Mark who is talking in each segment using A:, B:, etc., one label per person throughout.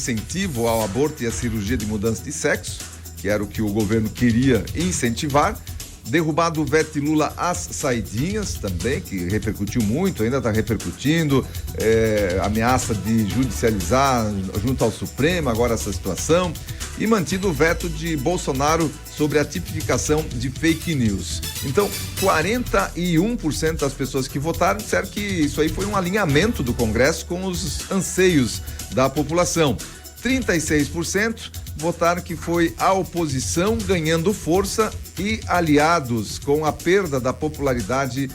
A: incentivo ao aborto e à cirurgia de mudança de sexo, que era o que o governo queria incentivar. Derrubado o veto de Lula às saidinhas também, que repercutiu muito, ainda está repercutindo, ameaça de judicializar junto ao Supremo agora essa situação, e mantido o veto de Bolsonaro sobre a tipificação de fake news. Então, 41% das pessoas que votaram disseram que isso aí foi um alinhamento do Congresso com os anseios da população. 36% votaram que foi a oposição ganhando força e aliados com a perda da popularidade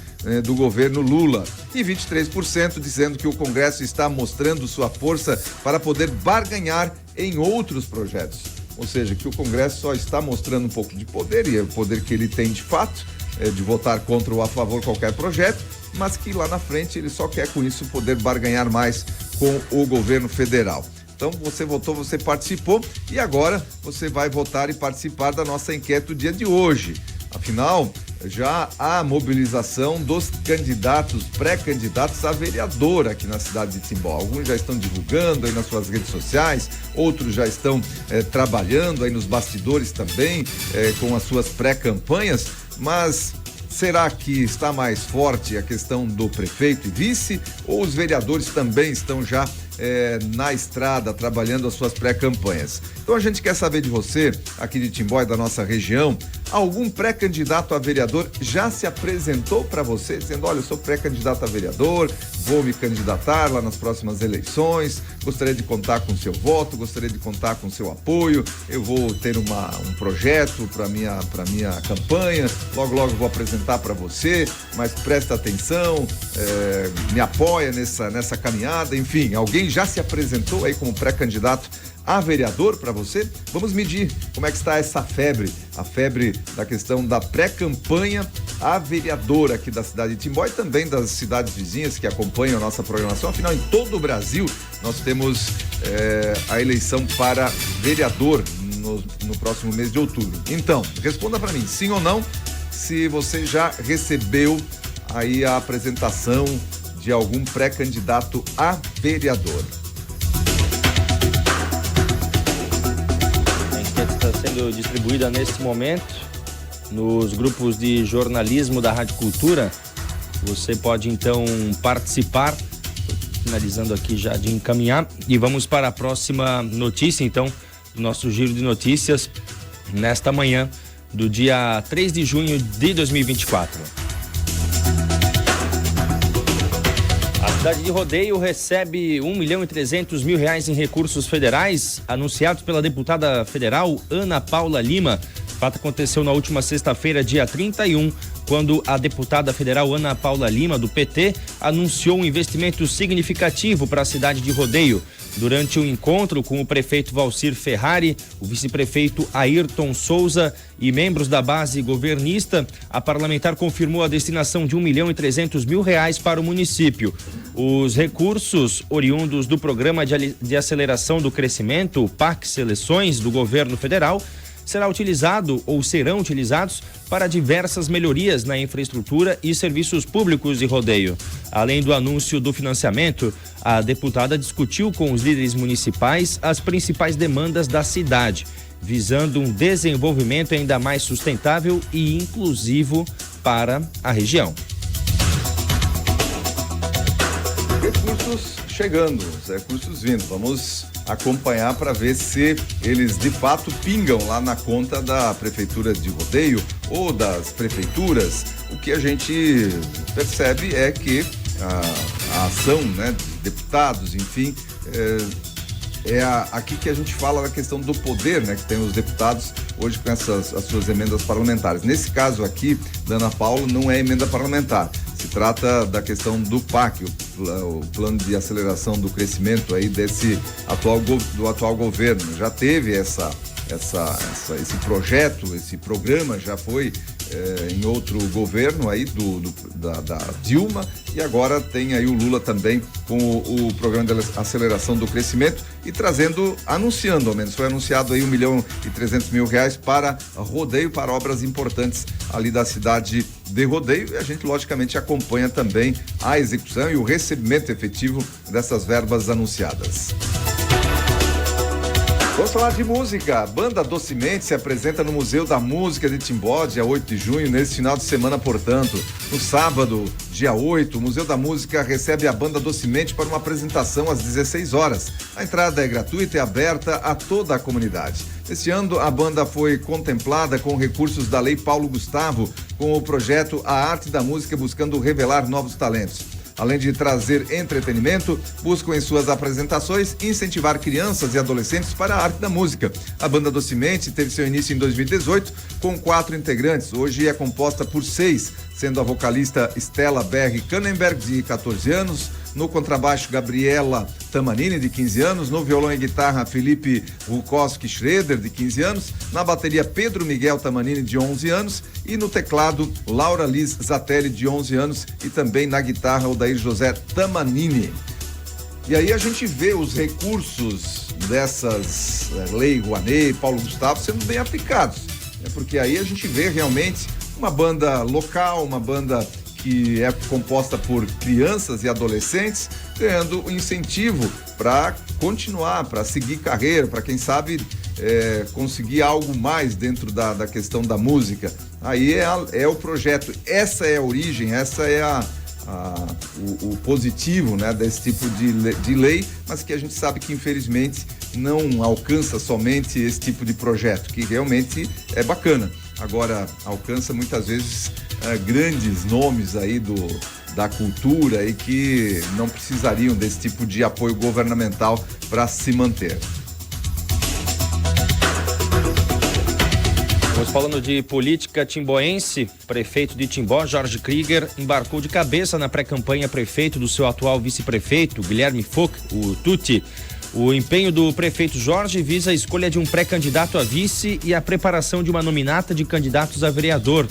A: do governo Lula. E 23% dizendo que o Congresso está mostrando sua força para poder barganhar em outros projetos. Ou seja, que o Congresso só está mostrando um pouco de poder, e é o poder que ele tem de fato, de votar contra ou a favor de qualquer projeto, mas que lá na frente ele só quer com isso poder barganhar mais com o governo federal. Então você votou, você participou, e agora você vai votar e participar da nossa enquete do dia de hoje. Afinal, já há mobilização dos candidatos, pré-candidatos a vereador aqui na cidade de Timbó. Alguns já estão divulgando aí nas suas redes sociais, outros já estão trabalhando aí nos bastidores também, com as suas pré-campanhas, mas será que está mais forte a questão do prefeito e vice, ou os vereadores também estão já na estrada, trabalhando as suas pré-campanhas? Então a gente quer saber de você, aqui de Timbó e da nossa região, algum pré-candidato a vereador já se apresentou para você, dizendo: olha, eu sou pré-candidato a vereador, vou me candidatar lá nas próximas eleições, gostaria de contar com o seu voto, gostaria de contar com o seu apoio, eu vou ter um projeto para minha campanha, logo vou apresentar para você, mas presta atenção, me apoia nessa caminhada. Enfim, alguém já se apresentou aí como pré-candidato a vereador para você? Vamos medir como é que está essa febre, a febre da questão da pré-campanha a vereador aqui da cidade de Timbó e também das cidades vizinhas que acompanham a nossa programação. Afinal, em todo o Brasil nós temos a eleição para vereador no próximo mês de outubro. Então, responda para mim, sim ou não, se você já recebeu aí a apresentação de algum pré-candidato a vereador.
B: Está sendo distribuída neste momento nos grupos de jornalismo da Rádio Cultura. Você pode então participar. Finalizando aqui já de encaminhar, e vamos para a próxima notícia então do nosso giro de notícias nesta manhã do dia 3 de junho de 2024. A cidade de Rodeio recebe R$1.300.000 em recursos federais anunciados pela deputada federal Ana Paula Lima. O fato aconteceu na última sexta-feira, dia 31, quando a deputada federal Ana Paula Lima, do PT, anunciou um investimento significativo para a cidade de Rodeio. Durante um encontro com o prefeito Valcir Ferrari, o vice-prefeito Ayrton Souza e membros da base governista, a parlamentar confirmou a destinação de R$1.300.000 para o município. Os recursos oriundos do Programa de Aceleração do Crescimento, o PAC Seleções, do governo federal, serão utilizados para diversas melhorias na infraestrutura e serviços públicos de Rodeio. Além do anúncio do financiamento, a deputada discutiu com os líderes municipais as principais demandas da cidade, visando um desenvolvimento ainda mais sustentável e inclusivo para a região.
A: Recursos chegando, os recursos vindo. Vamos acompanhar para ver se eles de fato pingam lá na conta da prefeitura de Rodeio ou das prefeituras. O que a gente percebe é que a ação, né, de deputados, enfim, aqui que a gente fala da questão do poder, né, que tem os deputados hoje com as suas emendas parlamentares. Nesse caso aqui, da Ana Paula, não é emenda parlamentar. Se trata da questão do PAC, o plano de aceleração do crescimento aí do atual governo. Já teve esse projeto, esse programa já foi em outro governo aí da Dilma, e agora tem aí o Lula também com o programa de aceleração do crescimento e anunciando, ao menos foi anunciado aí R$1.300.000 para Rodeio, para obras importantes ali da cidade de Rodeio, e a gente logicamente acompanha também a execução e o recebimento efetivo dessas verbas anunciadas. Vamos falar de música. A banda Docemente se apresenta no Museu da Música de Timbó, dia 8 de junho, nesse final de semana, portanto. No sábado, dia 8, o Museu da Música recebe a banda Docemente para uma apresentação às 16 horas. A entrada é gratuita e aberta a toda a comunidade. Este ano, a banda foi contemplada com recursos da Lei Paulo Gustavo, com o projeto A Arte da Música, buscando revelar novos talentos. Além de trazer entretenimento, buscam em suas apresentações incentivar crianças e adolescentes para a arte da música. A banda Docemente teve seu início em 2018 com 4 integrantes. Hoje é composta por 6, sendo a vocalista Stella Berg Kannenberg, de 14 anos, no contrabaixo Gabriela Tamanini, de 15 anos, no violão e guitarra Felipe Rukowski Schroeder, de 15 anos, na bateria Pedro Miguel Tamanini, de 11 anos, e no teclado Laura Liz Zatelli, de 11 anos, e também na guitarra Odair José Tamanini. E aí a gente vê os recursos dessas Lei Rouanet, Paulo Gustavo, sendo bem aplicados, né? Porque aí a gente vê realmente uma banda local, uma banda que é composta por crianças e adolescentes, ganhando incentivo para continuar, para seguir carreira, para quem sabe conseguir algo mais dentro da questão da música. Aí é o projeto, essa é a origem, essa é o positivo, né, desse tipo de lei, mas que a gente sabe que infelizmente não alcança somente esse tipo de projeto, que realmente é bacana. Agora, alcança muitas vezes grandes nomes aí da cultura e que não precisariam desse tipo de apoio governamental para se manter.
B: Estamos falando de política timboense. Prefeito de Timbó, Jorge Krieger, embarcou de cabeça na pré-campanha prefeito do seu atual vice-prefeito, Guilherme Foch, o Tuti. O empenho do prefeito Jorge visa a escolha de um pré-candidato a vice e a preparação de uma nominata de candidatos a vereador.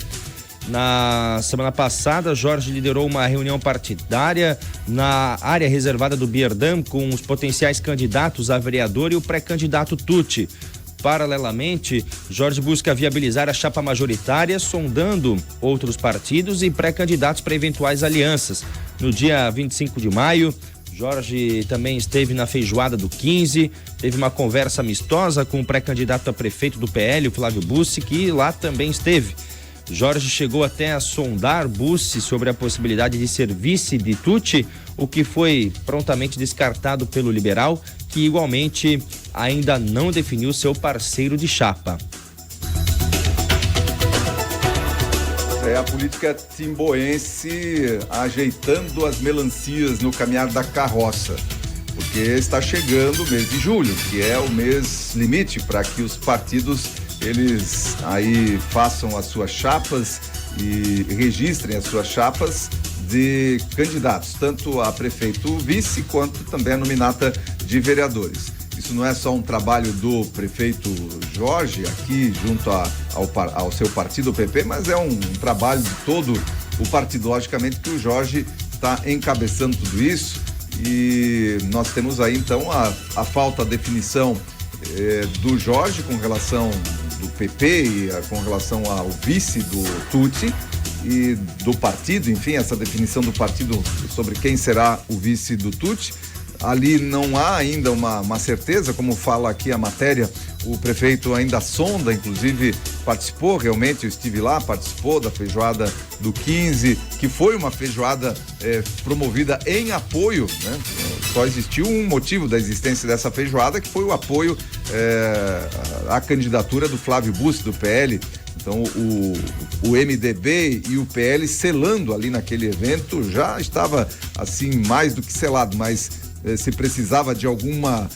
B: Na semana passada, Jorge liderou uma reunião partidária na área reservada do Bierdam com os potenciais candidatos a vereador e o pré-candidato Tuti. Paralelamente, Jorge busca viabilizar a chapa majoritária, sondando outros partidos e pré-candidatos para eventuais alianças. No dia 25 de maio, Jorge também esteve na feijoada do 15, teve uma conversa amistosa com o pré-candidato a prefeito do PL, o Flávio Bussi, que lá também esteve. Jorge chegou até a sondar Bussi sobre a possibilidade de ser vice de Tuti, o que foi prontamente descartado pelo liberal, que igualmente ainda não definiu seu parceiro de chapa.
A: É a política timboense ajeitando as melancias no caminhar da carroça, porque está chegando o mês de julho, que é o mês limite para que os partidos eles aí façam as suas chapas e registrem as suas chapas de candidatos, tanto a prefeito vice quanto também a nominata de vereadores. Isso não é só um trabalho do prefeito Jorge aqui junto ao seu partido, o PP, mas é um trabalho de todo o partido, logicamente que o Jorge está encabeçando tudo isso, e nós temos aí então a falta de definição do Jorge com relação do PP e com relação ao vice do Tuti e do partido, enfim, essa definição do partido sobre quem será o vice do Tuti. Ali não há ainda uma certeza, como fala aqui a matéria, o prefeito ainda sonda, inclusive participou realmente, eu estive lá, participou da feijoada do 15, que foi uma feijoada promovida em apoio, né? Só existiu um motivo da existência dessa feijoada, que foi o apoio à candidatura do Flávio Bussi, do PL. Então o MDB e o PL selando ali naquele evento, já estava assim mais do que selado, mas se precisava de alguma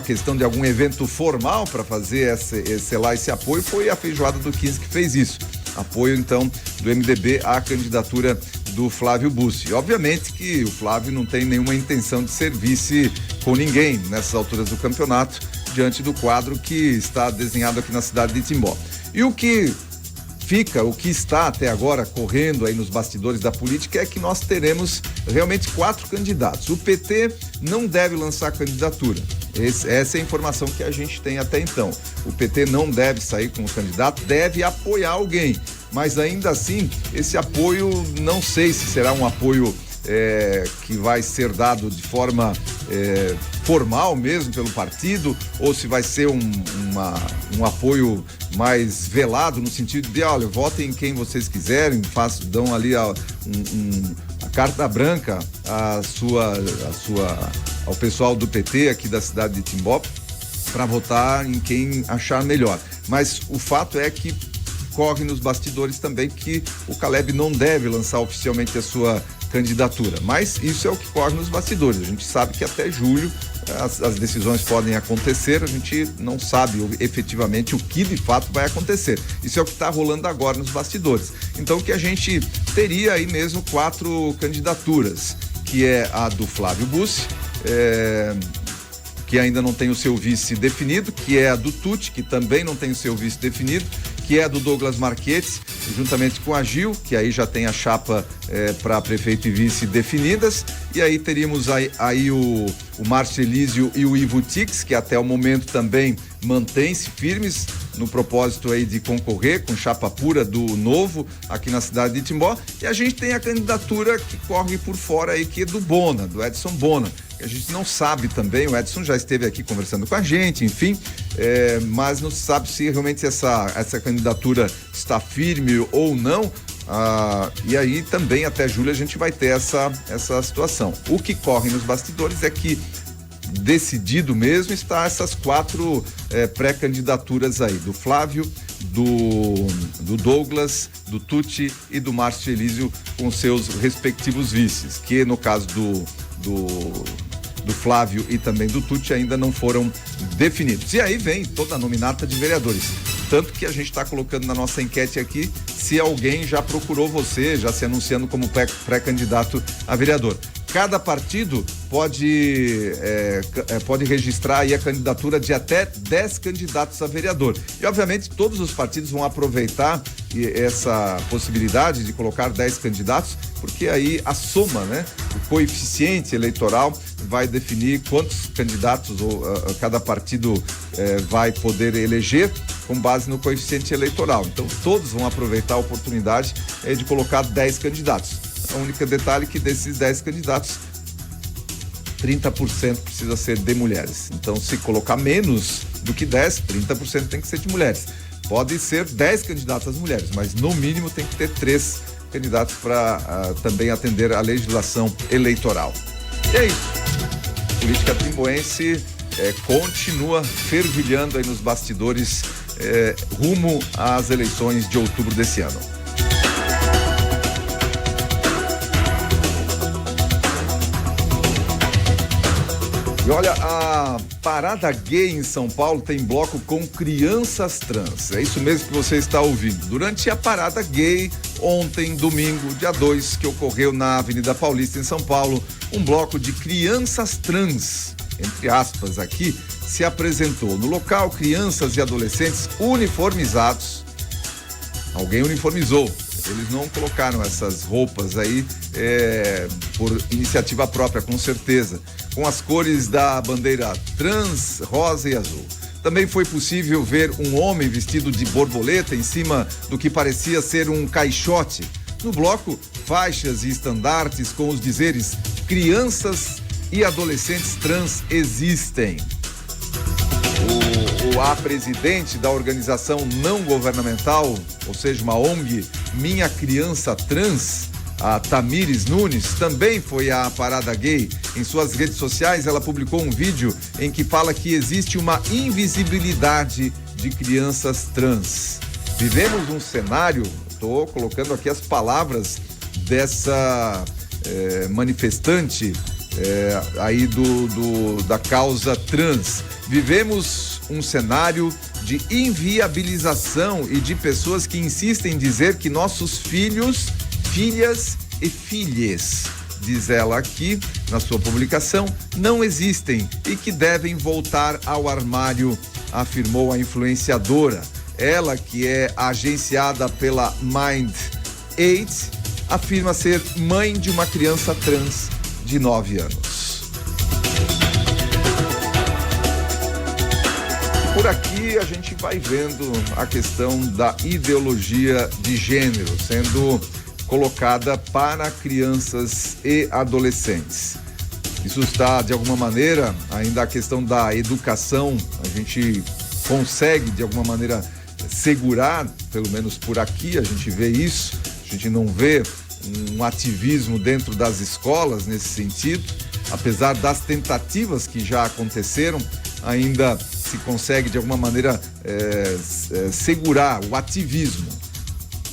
A: questão, de algum evento formal para fazer selar esse apoio, foi a feijoada do 15 que fez isso. Apoio, então, do MDB à candidatura do Flávio Bussi. E, obviamente que o Flávio não tem nenhuma intenção de ser vice com ninguém nessas alturas do campeonato, diante do quadro que está desenhado aqui na cidade de Timbó. E o que está até agora correndo aí nos bastidores da política é que nós teremos realmente 4 candidatos. O PT não deve lançar candidatura. Essa é a informação que a gente tem até então. O PT não deve sair com o candidato, deve apoiar alguém. Mas ainda assim, esse apoio, não sei se será um apoio que vai ser dado de forma formal mesmo pelo partido, ou se vai ser um apoio mais velado no sentido de, olha, votem em quem vocês quiserem, dão ali a carta branca ao pessoal do PT aqui da cidade de Timbó para votar em quem achar melhor. Mas o fato é que corre nos bastidores também que o Caleb não deve lançar oficialmente a sua candidatura, mas isso é o que corre nos bastidores. A gente sabe que até julho as decisões podem acontecer, a gente não sabe efetivamente o que de fato vai acontecer. Isso é o que está rolando agora nos bastidores. Então, que a gente teria aí mesmo 4 candidaturas, que é a do Flávio Bussi, que ainda não tem o seu vice definido, que é a do Tucci, que também não tem o seu vice definido, que é a do Douglas Marchetti, juntamente com a Gil, que aí já tem a chapa para prefeito e vice definidas, e aí teríamos aí o Márcio Elísio e o Ivo Tix, que até o momento também mantém-se firmes no propósito aí de concorrer com chapa pura do Novo aqui na cidade de Timbó, e a gente tem a candidatura que corre por fora aí, que é do Bona, do Edson Bona. A gente não sabe também, o Edson já esteve aqui conversando com a gente, enfim, mas não se sabe se realmente essa candidatura está firme ou não, e aí também até julho a gente vai ter essa situação. O que corre nos bastidores é que decidido mesmo está essas 4 pré-candidaturas aí, do Flávio, do Douglas, do Tucci e do Márcio Elísio com seus respectivos vices, que no caso do Flávio e também do Tucci ainda não foram definidos. E aí vem toda a nominata de vereadores. Tanto que a gente está colocando na nossa enquete aqui se alguém já procurou você, já se anunciando como pré-candidato a vereador. Cada partido pode registrar aí a candidatura de até 10 candidatos a vereador. E, obviamente, todos os partidos vão aproveitar essa possibilidade de colocar 10 candidatos, porque aí a soma, né? O coeficiente eleitoral vai definir quantos candidatos cada partido vai poder eleger com base no coeficiente eleitoral. Então, todos vão aproveitar a oportunidade de colocar 10 candidatos. O único detalhe é que desses 10 candidatos, 30% precisa ser de mulheres. Então, se colocar menos do que 10, 30% tem que ser de mulheres. Pode ser 10 candidatas mulheres, mas no mínimo tem que ter 3 candidatos para também atender a legislação eleitoral. E é isso. A política timboense continua fervilhando aí nos bastidores rumo às eleições de outubro desse ano. E olha, a Parada Gay em São Paulo tem bloco com crianças trans. É isso mesmo que você está ouvindo. Durante a Parada Gay, ontem, domingo, dia 2, que ocorreu na Avenida Paulista, em São Paulo, um bloco de crianças trans, entre aspas aqui, se apresentou. No local, crianças e adolescentes uniformizados. Alguém uniformizou. Eles não colocaram essas roupas aí por iniciativa própria, com certeza, com as cores da bandeira trans, rosa e azul. Também foi possível ver um homem vestido de borboleta em cima do que parecia ser um caixote. No bloco, faixas e estandartes com os dizeres crianças e adolescentes trans existem. A presidente da organização não governamental, ou seja, uma ONG, Minha Criança Trans, a Tamires Nunes, também foi à Parada Gay. Em suas redes sociais, ela publicou um vídeo em que fala que existe uma invisibilidade de crianças trans. Vivemos um cenário, estou colocando aqui as palavras dessa manifestante aí da causa trans. Vivemos um cenário de inviabilização e de pessoas que insistem em dizer que nossos filhos, filhas e filhes, diz ela aqui na sua publicação, não existem e que devem voltar ao armário, afirmou a influenciadora. Ela, que é agenciada pela Mind8, afirma ser mãe de uma criança trans de 9 anos. Por aqui a gente vai vendo a questão da ideologia de gênero sendo colocada para crianças e adolescentes. Isso está, de alguma maneira, ainda a questão da educação, a gente consegue, de alguma maneira, segurar, pelo menos por aqui, a gente vê isso, a gente não vê um ativismo dentro das escolas nesse sentido, apesar das tentativas que já aconteceram, ainda se consegue, de alguma maneira, segurar o ativismo.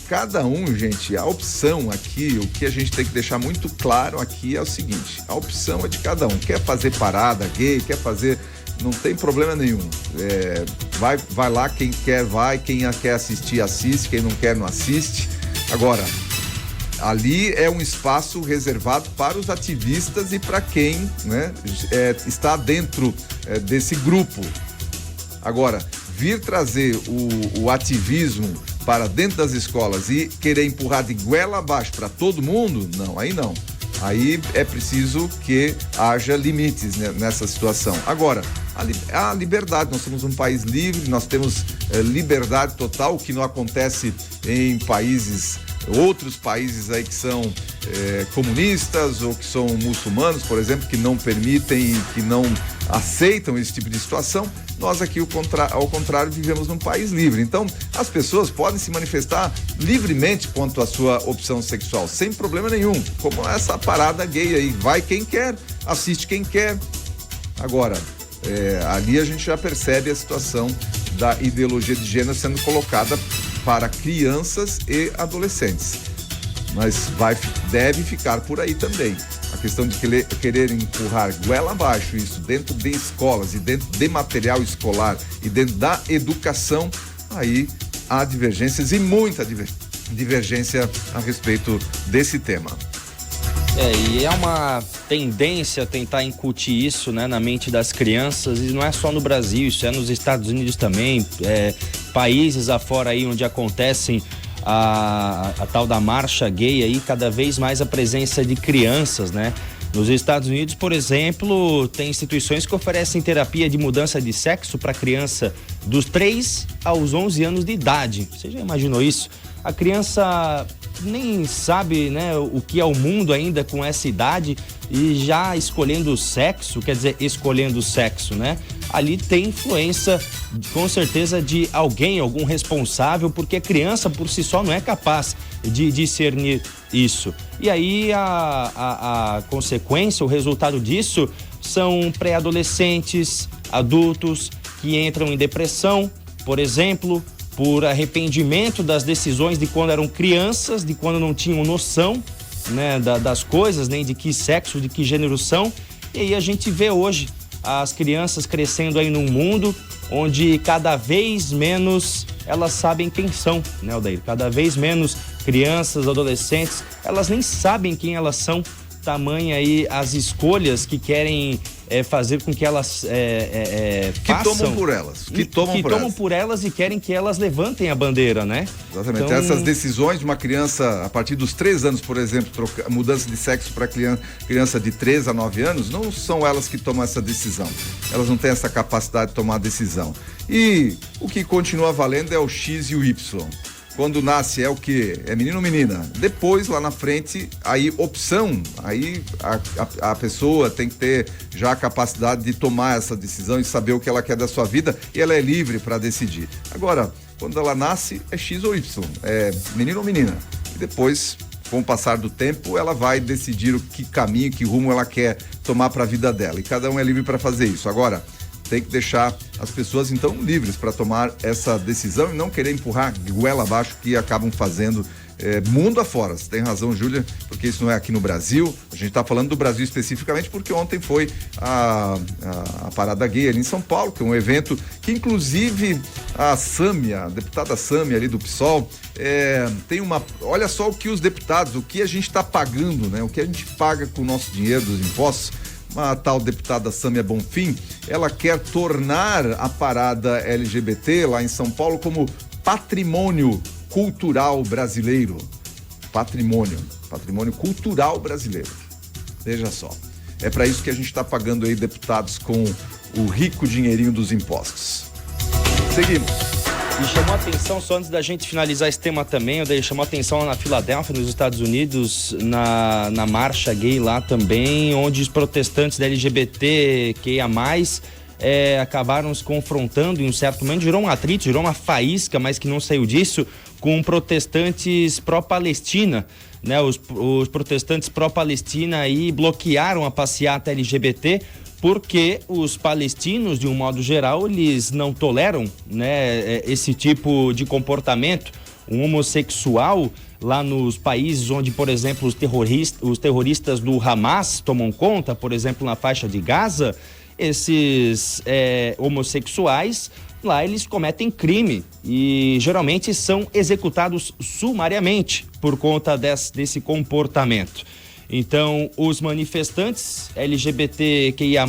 A: Cada um, gente, a opção aqui, o que a gente tem que deixar muito claro aqui é o seguinte, a opção é de cada um, quer fazer parada gay, quer fazer, não tem problema nenhum, vai lá, quem quer vai, quem quer assistir assiste, quem não quer não assiste. Agora, ali é um espaço reservado para os ativistas e para quem, né, está dentro desse grupo. Agora, vir trazer o ativismo para dentro das escolas e querer empurrar de goela abaixo para todo mundo, não, aí não. Aí é preciso que haja limites, né, nessa situação. Agora, a liberdade, nós somos um país livre, nós temos liberdade total, o que não acontece em outros países aí que são comunistas ou que são muçulmanos, por exemplo, que não permitem, que não aceitam esse tipo de situação. Nós aqui, ao contrário, vivemos num país livre. Então, as pessoas podem se manifestar livremente quanto à sua opção sexual, sem problema nenhum, como essa parada gay aí. Vai quem quer, assiste quem quer. Agora, ali a gente já percebe a situação da ideologia de gênero sendo colocada para crianças e adolescentes. Mas deve ficar por aí também. A questão de querer empurrar goela abaixo isso dentro de escolas e dentro de material escolar e dentro da educação, aí há divergências e muita divergência a respeito desse tema.
B: E é uma tendência tentar incutir isso, né, na mente das crianças, e não é só no Brasil, isso é nos Estados Unidos também, países afora aí onde acontecem a tal da marcha gay aí, cada vez mais a presença de crianças, né? Nos Estados Unidos, por exemplo, tem instituições que oferecem terapia de mudança de sexo para criança dos 3 aos 11 anos de idade. Você já imaginou isso? A criança nem sabe, né, o que é o mundo ainda com essa idade e já escolhendo o sexo, quer dizer, escolhendo o sexo, né? Ali tem influência, com certeza, de algum responsável, porque a criança por si só não é capaz de discernir isso. E aí a consequência, o resultado disso são pré-adolescentes, adultos que entram em depressão, por exemplo, por arrependimento das decisões de quando eram crianças, de quando não tinham noção, né, das coisas, nem de que sexo, de que gênero são. E aí a gente vê hoje as crianças crescendo aí num mundo onde cada vez menos elas sabem quem são, né, Aldair? Cada vez menos crianças, adolescentes, elas nem sabem quem elas são, tamanha aí as escolhas que querem fazer com que elas façam.
A: Tomam por elas. Que tomam
B: por elas e querem que elas levantem a bandeira, né?
A: Exatamente. Então, essas decisões de uma criança, a partir dos 3 anos, por exemplo, mudança de sexo para criança de 3 a 9 anos, não são elas que tomam essa decisão. Elas não têm essa capacidade de tomar a decisão. E o que continua valendo é o X e o Y. Quando nasce é o quê? É menino ou menina? Depois, lá na frente, aí opção, aí a pessoa tem que ter já a capacidade de tomar essa decisão e saber o que ela quer da sua vida, e ela é livre para decidir. Agora, quando ela nasce, é X ou Y, é menino ou menina. E depois, com o passar do tempo, ela vai decidir o que caminho, que rumo ela quer tomar para a vida dela. E cada um é livre para fazer isso. Agora, tem que deixar as pessoas, então, livres para tomar essa decisão e não querer empurrar goela abaixo, que acabam fazendo mundo afora. Você tem razão, Júlia, porque isso não é aqui no Brasil. A gente está falando do Brasil especificamente porque ontem foi a parada gay ali em São Paulo, que é um evento que, inclusive, a Sâmia, a deputada Sâmia ali do PSOL, tem uma... Olha só o que os deputados, o que a gente está pagando, né? O que a gente paga com o nosso dinheiro dos impostos. Uma tal deputada Sâmia Bonfim, ela quer tornar a parada LGBT lá em São Paulo como patrimônio cultural brasileiro. Patrimônio cultural brasileiro. Veja só. É para isso que a gente está pagando aí deputados com o rico dinheirinho dos impostos. Seguimos.
B: E chamou a atenção, só antes da gente finalizar esse tema também, chamou a atenção lá na Filadélfia, nos Estados Unidos, na marcha gay lá também, onde os protestantes da LGBTQIA+, acabaram se confrontando em um certo momento, gerou um atrito, gerou uma faísca, mas que não saiu disso, com protestantes pró-Palestina, né? Os protestantes pró-Palestina aí bloquearam a passeata LGBT, porque os palestinos, de um modo geral, eles não toleram, né, esse tipo de comportamento. Um homossexual lá nos países onde, por exemplo, os terroristas do Hamas tomam conta, por exemplo, na faixa de Gaza, esses homossexuais, lá eles cometem crime e geralmente são executados sumariamente por conta desse comportamento. Então, os manifestantes LGBTQIA+,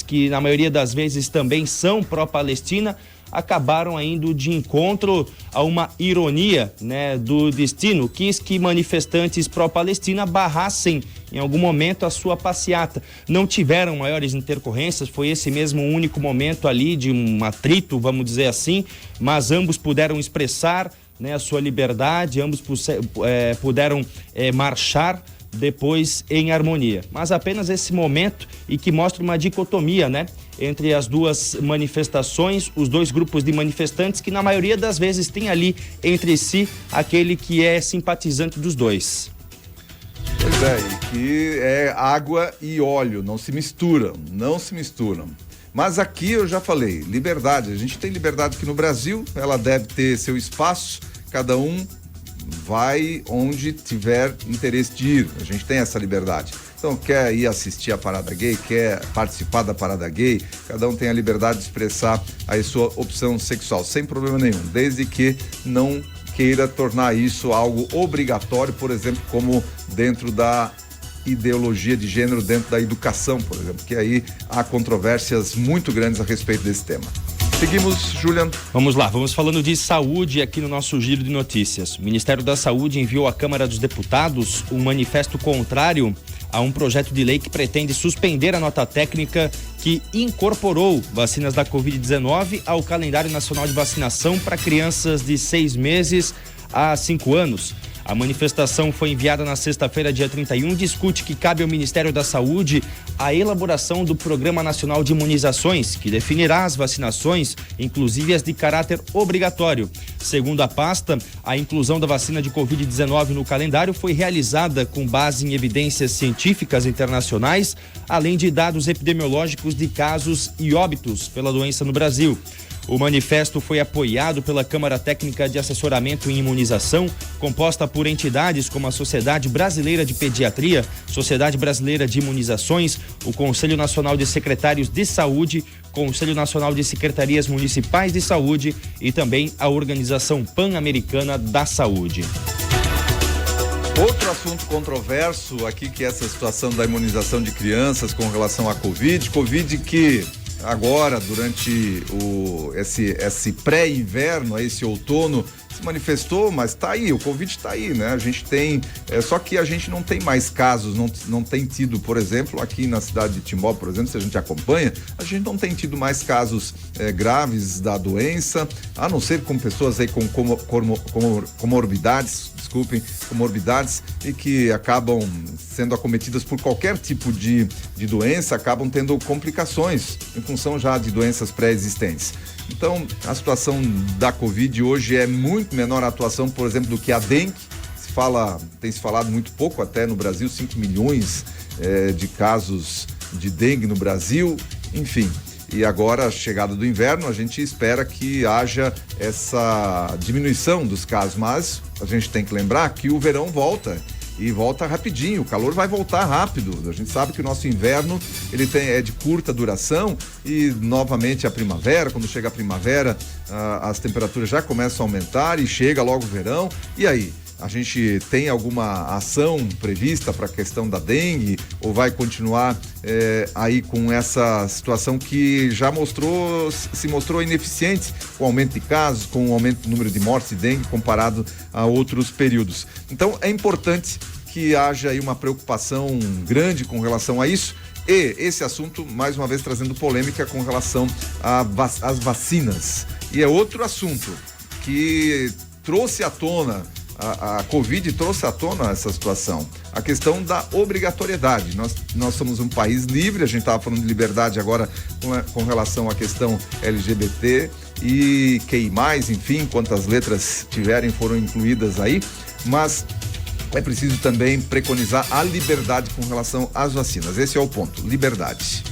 B: que na maioria das vezes também são pró-Palestina, acabaram indo de encontro a uma ironia, né, do destino. Quis que manifestantes pró-Palestina barrassem em algum momento a sua passeata. Não tiveram maiores intercorrências, foi esse mesmo único momento ali de um atrito, vamos dizer assim, mas ambos puderam expressar, né, a sua liberdade, ambos puderam marchar depois em harmonia. Mas apenas esse momento e que mostra uma dicotomia, né, entre as duas manifestações, os dois grupos de manifestantes que na maioria das vezes tem ali entre si aquele que é simpatizante dos dois.
A: Pois é, e que é água e óleo, não se misturam. Mas aqui eu já falei, liberdade, a gente tem liberdade aqui no Brasil, ela deve ter seu espaço, cada um vai onde tiver interesse de ir, a gente tem essa liberdade. Então, quer ir assistir a parada gay, quer participar da parada gay, cada um tem a liberdade de expressar a sua opção sexual, sem problema nenhum, desde que não queira tornar isso algo obrigatório, por exemplo, como dentro da ideologia de gênero, dentro da educação, por exemplo, que aí há controvérsias muito grandes a respeito desse tema. Seguimos, Julian.
B: Vamos lá, vamos falando de saúde aqui no nosso giro de notícias. O Ministério da Saúde enviou à Câmara dos Deputados um manifesto contrário a um projeto de lei que pretende suspender a nota técnica que incorporou vacinas da Covid-19 ao calendário nacional de vacinação para crianças de 6 meses a 5 anos. A manifestação foi enviada na sexta-feira, dia 31, e discute que cabe ao Ministério da Saúde a elaboração do Programa Nacional de Imunizações, que definirá as vacinações, inclusive as de caráter obrigatório. Segundo a pasta, a inclusão da vacina de Covid-19 no calendário foi realizada com base em evidências científicas internacionais, além de dados epidemiológicos de casos e óbitos pela doença no Brasil. O manifesto foi apoiado pela Câmara Técnica de Assessoramento em Imunização, composta por entidades como a Sociedade Brasileira de Pediatria, Sociedade Brasileira de Imunizações, o Conselho Nacional de Secretários de Saúde, Conselho Nacional de Secretarias Municipais de Saúde e também a Organização Pan-Americana da Saúde.
A: Outro assunto controverso aqui, que é essa situação da imunização de crianças com relação à Covid que agora, durante esse pré-inverno, esse outono, se manifestou, mas tá aí, o Covid tá aí, né? A gente tem, só que a gente não tem mais casos, não tem tido, por exemplo, aqui na cidade de Timbó, por exemplo, se a gente acompanha, a gente não tem tido mais casos graves da doença, a não ser com pessoas aí com comorbidades e que acabam sendo acometidas por qualquer tipo de doença, acabam tendo complicações em função já de doenças pré-existentes. Então, a situação da Covid hoje é muito menor a atuação, por exemplo, do que a dengue. Tem se falado muito pouco até no Brasil, 5 milhões de casos de dengue no Brasil, enfim. E agora, a chegada do inverno, a gente espera que haja essa diminuição dos casos, mas a gente tem que lembrar que o verão volta. E volta rapidinho, o calor vai voltar rápido. A gente sabe que o nosso inverno é de curta duração e novamente a primavera, quando chega a primavera, as temperaturas já começam a aumentar e chega logo o verão. E aí? A gente tem alguma ação prevista para a questão da dengue ou vai continuar aí com essa situação que já se mostrou ineficiente com o aumento de casos, com o aumento do número de mortes de dengue comparado a outros períodos? Então é importante que haja aí uma preocupação grande com relação a isso. E esse assunto, mais uma vez, trazendo polêmica com relação às vacinas. E é outro assunto que trouxe à tona, a Covid trouxe à tona essa situação, a questão da obrigatoriedade. Nós somos um país livre, a gente estava falando de liberdade agora com relação à questão LGBT e QI+, enfim, quantas letras tiverem foram incluídas aí, mas é preciso também preconizar a liberdade com relação às vacinas. Esse é o ponto, liberdade.